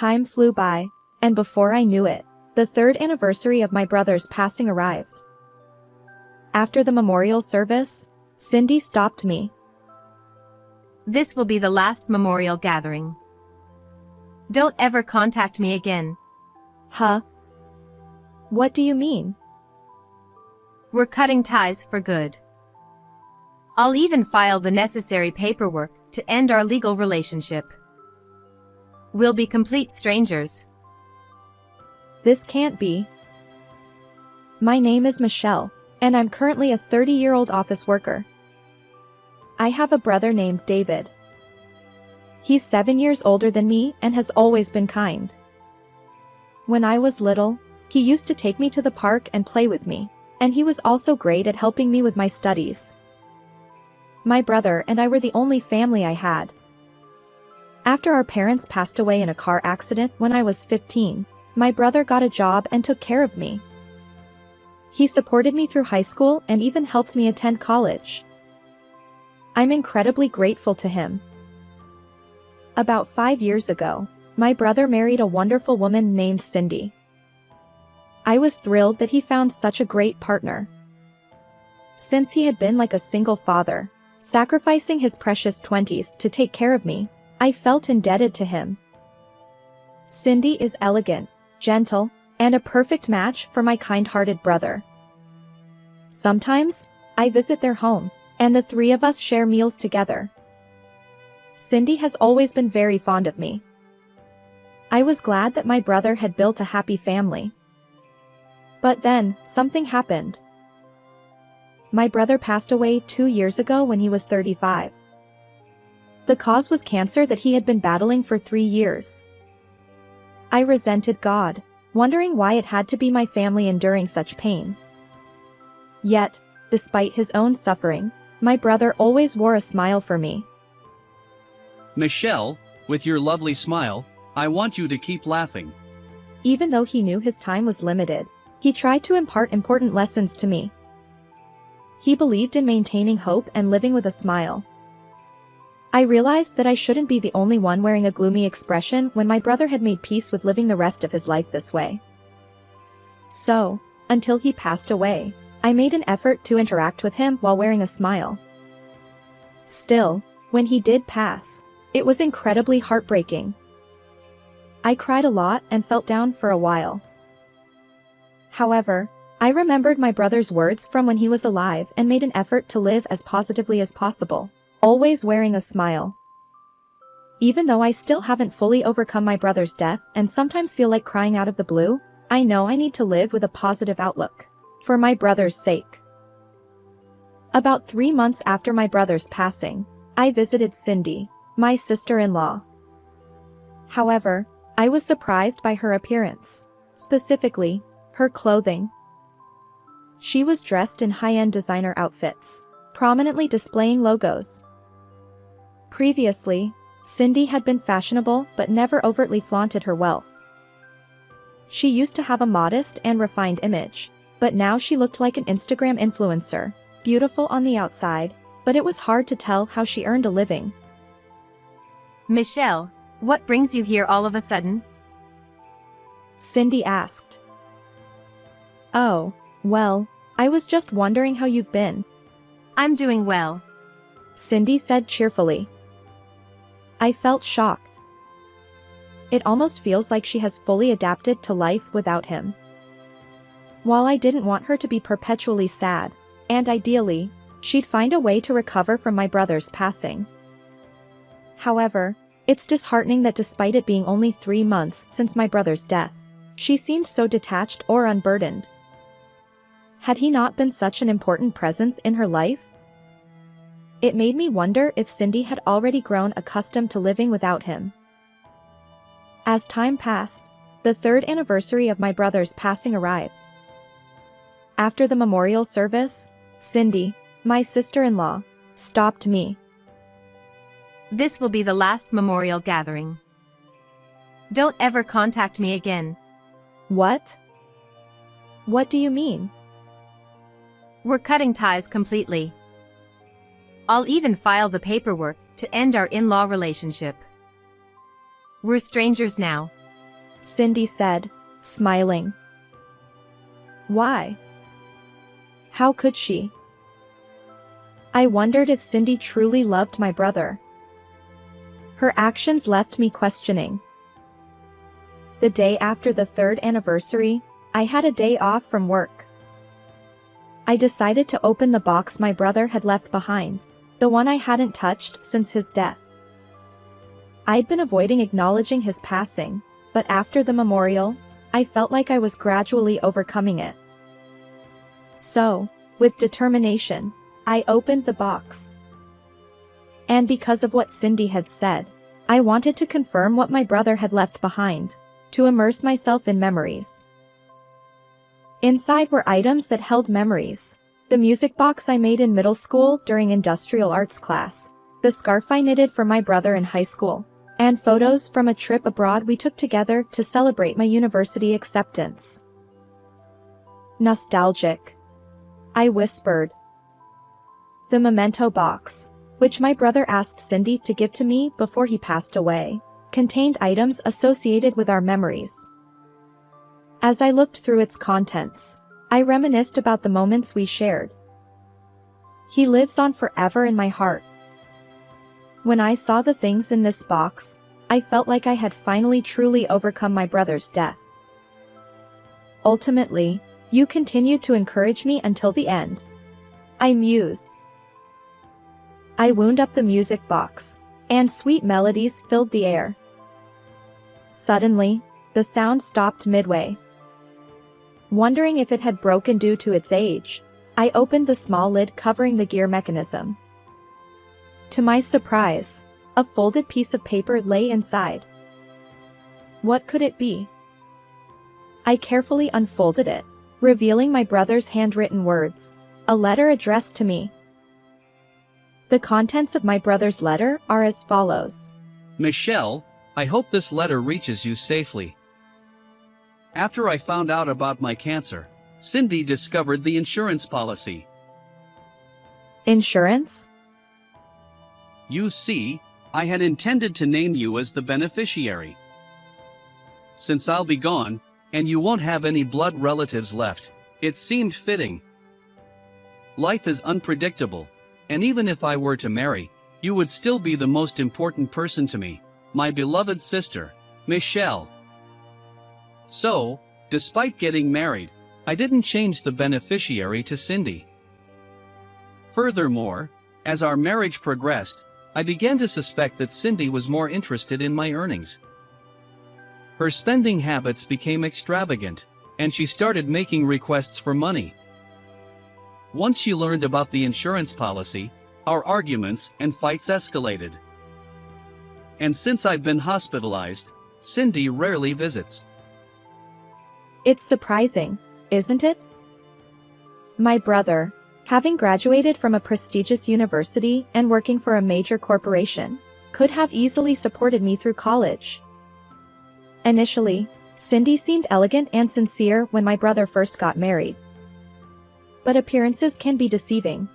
Time flew by, and before I knew it, the third anniversary of my brother's passing arrived. After the memorial service, Cindy stopped me. This will be the last memorial gathering. Don't ever contact me again. Huh? What do you mean? We're cutting ties for good. I'll even file the necessary paperwork to end our legal relationship. We'll be complete strangers. This can't be. My name is Michelle, and I'm currently a 30-year-old office worker. I have a brother named David. He's 7 years older than me and has always been kind. When I was little, he used to take me to the park and play with me, and he was also great at helping me with my studies. My brother and I were the only family I had. After our parents passed away in a car accident when I was 15, my brother got a job and took care of me. He supported me through high school and even helped me attend college. I'm incredibly grateful to him. About 5 years ago, my brother married a wonderful woman named Cindy. I was thrilled that he found such a great partner. Since he had been like a single father, sacrificing his precious 20s to take care of me, I felt indebted to him. Cindy is elegant, gentle, and a perfect match for my kind-hearted brother. Sometimes, I visit their home, and the three of us share meals together. Cindy has always been very fond of me. I was glad that my brother had built a happy family. But then, something happened. My brother passed away 2 years ago when he was 35. The cause was cancer that he had been battling for 3 years. I resented God, wondering why it had to be my family enduring such pain. Yet, despite his own suffering, my brother always wore a smile for me. Michelle, with your lovely smile, I want you to keep laughing. Even though he knew his time was limited, he tried to impart important lessons to me. He believed in maintaining hope and living with a smile. I realized that I shouldn't be the only one wearing a gloomy expression when my brother had made peace with living the rest of his life this way. So, until he passed away, I made an effort to interact with him while wearing a smile. Still, when he did pass, it was incredibly heartbreaking. I cried a lot and felt down for a while. However, I remembered my brother's words from when he was alive and made an effort to live as positively as possible, always wearing a smile. Even though I still haven't fully overcome my brother's death and sometimes feel like crying out of the blue, I know I need to live with a positive outlook, for my brother's sake. About 3 months after my brother's passing, I visited Cindy, my sister-in-law. However, I was surprised by her appearance, specifically, her clothing. She was dressed in high-end designer outfits, prominently displaying logos. Previously, Cindy had been fashionable but never overtly flaunted her wealth. She used to have a modest and refined image, but now she looked like an Instagram influencer, beautiful on the outside, but it was hard to tell how she earned a living. Michelle, what brings you here all of a sudden? Cindy asked. Oh, well, I was just wondering how you've been. I'm doing well. Cindy said cheerfully. I felt shocked. It almost feels like she has fully adapted to life without him. While I didn't want her to be perpetually sad, and ideally, she'd find a way to recover from my brother's passing. However, it's disheartening that despite it being only 3 months since my brother's death, she seemed so detached or unburdened. Had he not been such an important presence in her life? It made me wonder if Cindy had already grown accustomed to living without him. As time passed, the third anniversary of my brother's passing arrived. After the memorial service, Cindy, my sister-in-law, stopped me. This will be the last memorial gathering. Don't ever contact me again. What? What do you mean? We're cutting ties completely. I'll even file the paperwork to end our in-law relationship. We're strangers now. Cindy said, smiling. Why? How could she? I wondered if Cindy truly loved my brother. Her actions left me questioning. The day after the 3rd anniversary, I had a day off from work. I decided to open the box my brother had left behind, the one I hadn't touched since his death. I'd been avoiding acknowledging his passing, but after the memorial, I felt like I was gradually overcoming it. So, with determination, I opened the box. And because of what Cindy had said, I wanted to confirm what my brother had left behind, to immerse myself in memories. Inside were items that held memories: the music box I made in middle school during industrial arts class, the scarf I knitted for my brother in high school, and photos from a trip abroad we took together to celebrate my university acceptance. Nostalgic, I whispered. The memento box, which my brother asked Cindy to give to me before he passed away, contained items associated with our memories. As I looked through its contents, I reminisced about the moments we shared. He lives on forever in my heart. When I saw the things in this box, I felt like I had finally truly overcome my brother's death. Ultimately, you continued to encourage me until the end, I mused. I wound up the music box, and sweet melodies filled the air. Suddenly, the sound stopped midway. Wondering if it had broken due to its age, I opened the small lid covering the gear mechanism. To my surprise, a folded piece of paper lay inside. What could it be? I carefully unfolded it, revealing my brother's handwritten words, a letter addressed to me. The contents of my brother's letter are as follows. Michelle, I hope this letter reaches you safely. After I found out about my cancer, Cindy discovered the insurance policy. Insurance? You see, I had intended to name you as the beneficiary. Since I'll be gone, and you won't have any blood relatives left, it seemed fitting. Life is unpredictable, and even if I were to marry, you would still be the most important person to me, my beloved sister, Michelle. So, despite getting married, I didn't change the beneficiary to Cindy. Furthermore, as our marriage progressed, I began to suspect that Cindy was more interested in my earnings. Her spending habits became extravagant, and she started making requests for money. Once she learned about the insurance policy, our arguments and fights escalated. And since I've been hospitalized, Cindy rarely visits. It's surprising, isn't it? My brother, having graduated from a prestigious university and working for a major corporation, could have easily supported me through college. Initially, Cindy seemed elegant and sincere when my brother first got married. But appearances can be deceiving.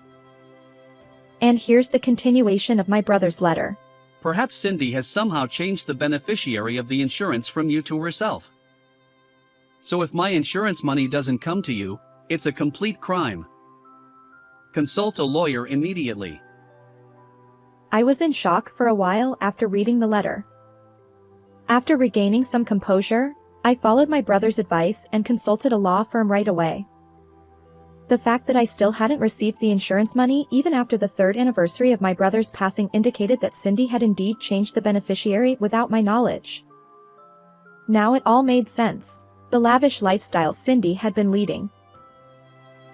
And here's the continuation of my brother's letter. Perhaps Cindy has somehow changed the beneficiary of the insurance from you to herself. So if my insurance money doesn't come to you, it's a complete crime. Consult a lawyer immediately. I was in shock for a while after reading the letter. After regaining some composure, I followed my brother's advice and consulted a law firm right away. The fact that I still hadn't received the insurance money even after the 3rd anniversary of my brother's passing indicated that Cindy had indeed changed the beneficiary without my knowledge. Now it all made sense. The lavish lifestyle Cindy had been leading.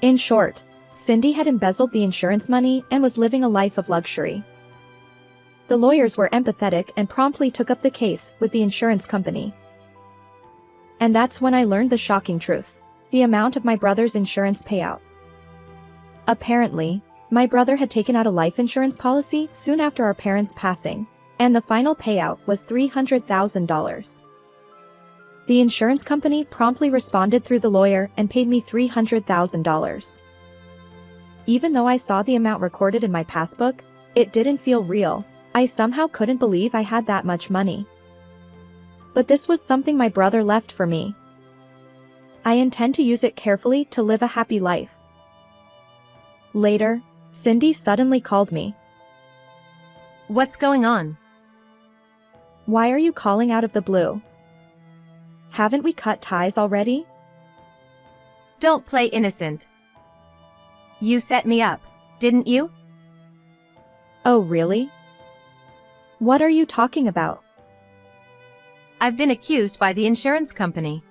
In short, Cindy had embezzled the insurance money and was living a life of luxury. The lawyers were empathetic and promptly took up the case with the insurance company. And that's when I learned the shocking truth: the amount of my brother's insurance payout. Apparently, my brother had taken out a life insurance policy soon after our parents' passing, and the final payout was $300,000. The insurance company promptly responded through the lawyer and paid me $300,000. Even though I saw the amount recorded in my passbook, it didn't feel real. I somehow couldn't believe I had that much money. but this was something my brother left for me. I intend to use it carefully to live a happy life. Later, Cindy suddenly called me. What's going on? Why are you calling out of the blue? Haven't we cut ties already? Don't play innocent. You set me up, didn't you? Oh, really? What are you talking about? I've been accused by the insurance company.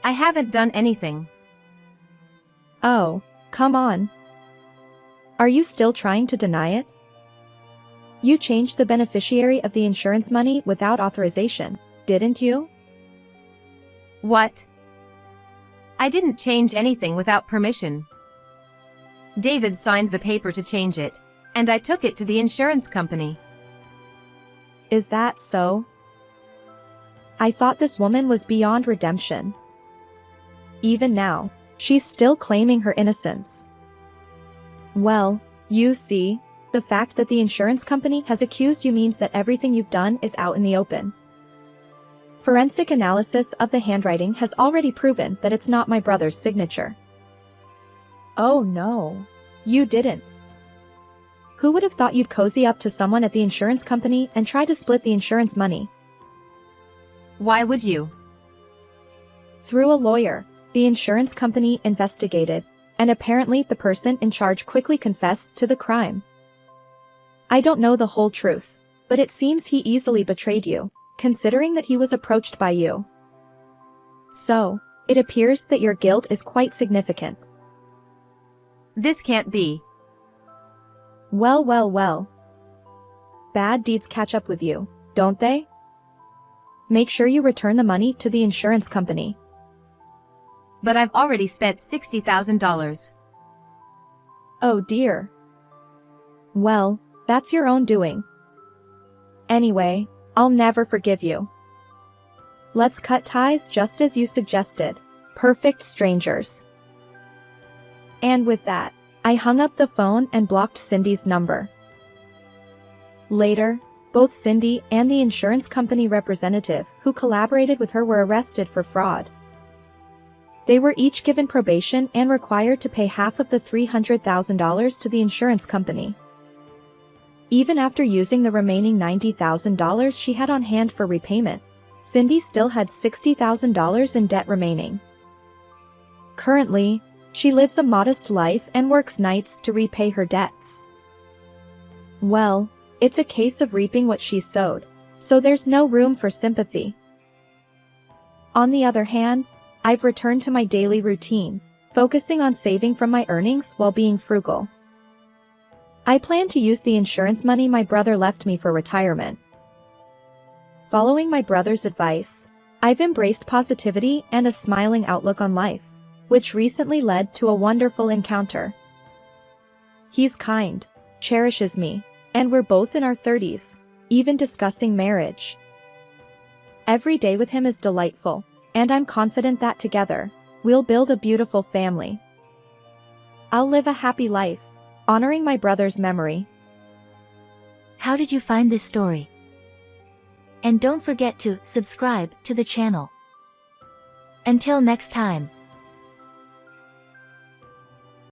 I haven't done anything. Oh, come on. Are you still trying to deny it? You changed the beneficiary of the insurance money without authorization, didn't you? What? I didn't change anything without permission. David signed the paper to change it, and I took it to the insurance company. Is that so? I thought this woman was beyond redemption. Even now, she's still claiming her innocence. Well, you see, the fact that the insurance company has accused you means that everything you've done is out in the open. Forensic analysis of the handwriting has already proven that it's not my brother's signature. Oh no. You didn't. Who would have thought you'd cozy up to someone at the insurance company and try to split the insurance money? Why would you? Through a lawyer, the insurance company investigated, and apparently the person in charge quickly confessed to the crime. I don't know the whole truth, but it seems he easily betrayed you, considering that he was approached by you. So, it appears that your guilt is quite significant. This can't be. Well, well, well. Bad deeds catch up with you, don't they? Make sure you return the money to the insurance company. But I've already spent $60,000. Oh dear. Well, that's your own doing. Anyway, I'll never forgive you. Let's cut ties just as you suggested. Perfect strangers. And with that, I hung up the phone and blocked Cindy's number. Later, both Cindy and the insurance company representative who collaborated with her were arrested for fraud. They were each given probation and required to pay half of the $300,000 to the insurance company. Even after using the remaining $90,000 she had on hand for repayment, Cindy still had $60,000 in debt remaining. Currently, she lives a modest life and works nights to repay her debts. Well, it's a case of reaping what she sowed, so there's no room for sympathy. On the other hand, I've returned to my daily routine, focusing on saving from my earnings while being frugal. I plan to use the insurance money my brother left me for retirement. Following my brother's advice, I've embraced positivity and a smiling outlook on life, which recently led to a wonderful encounter. He's kind, cherishes me, and we're both in our 30s, even discussing marriage. Every day with him is delightful, and I'm confident that together, we'll build a beautiful family. I'll live a happy life, honoring my brother's memory. How did you find this story? And don't forget to subscribe to the channel. Until next time.